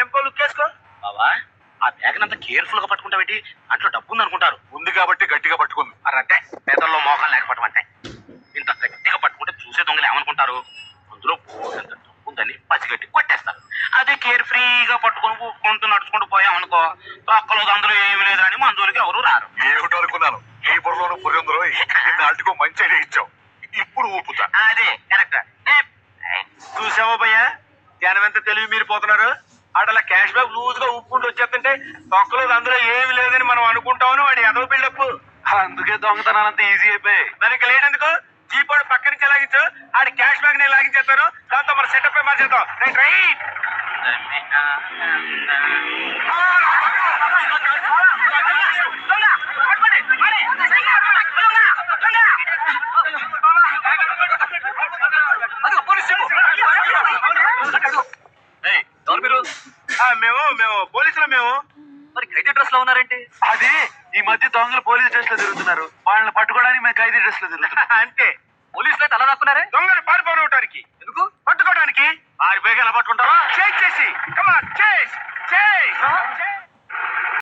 Tempo look వేసుకో. బావా ఆ బ్యాగ్ అంతా కేర్ఫుల్ గా పట్టుకుంటావేంటి? అంట్లో డబ్బు ఉంది అనుకుంటారు. ఉంది కాబట్టి గట్టిగా పట్టుకుంది. మరి అంటే పేదల్లో మోకాలు లేకపోవటం ఇంత గట్టిగా పట్టుకుంటే చూసే దొంగలు ఏమనుకుంటారు? అందులో పోనంత డబ్బు ఉందని పసిగట్టి కొట్టేస్తారు. అదే కేర్ ఫ్రీగా పట్టుకొని కొంత నడుచుకుంటూ పోయామనుకో, తొక్కలో అందులో ఏమి లేదని మన జోలికి ఎవరు రారు. ఏమిటో అనుకున్నాను, ఈ బుర్రలోను పుర్రెందులో నాటికో మంచి ఐడియా ఇచ్చావు. ఇప్పుడు ఊపుతా. అదే కరెక్ట్. చూసావా భయ్యా, జనం ఎంత తెలివి మీరిపోతున్నారు. అటలా క్యాష్ బ్యాక్ లూజ్ గా ఉప్పుకుంటూ వచ్చేస్తుంటే తొక్కలో అందులో ఏమి లేదని మనం అనుకుంటామని వాడి ఎదవ బిల్డప్. అందుకే దొంగతనాలు అంత ఈజీ అయిపోయి. దానికి లేనందుకు జీపోడు పక్క నుంచి లాగించు, ఆడి క్యాష్ బ్యాగ్ నేను లాగించేస్తాను. దాంతో మన సెటప్ మార్చేద్దాం. Right right. మేము పోలీసులు. మేము మరి ఖైదీ డ్రెస్ లో ఉన్నారేంటి? అది ఈ మధ్య దొంగలు పోలీస్ డ్రెస్ లో తిరుగుతున్నారు. వాళ్ళని పట్టుకోవడానికి మేము ఖైదీ డ్రెస్ లో తిరుగుతున్నాం. అంటే పోలీసులు అయితే అలా దాక్కున్నారే? దొంగలు పారిపోవడానికి. ఎందుకు? పట్టుకోవడానికి. ఆరి బేగా ఎలా పట్టుకుంటావా? చేసి కమాన్ చేసి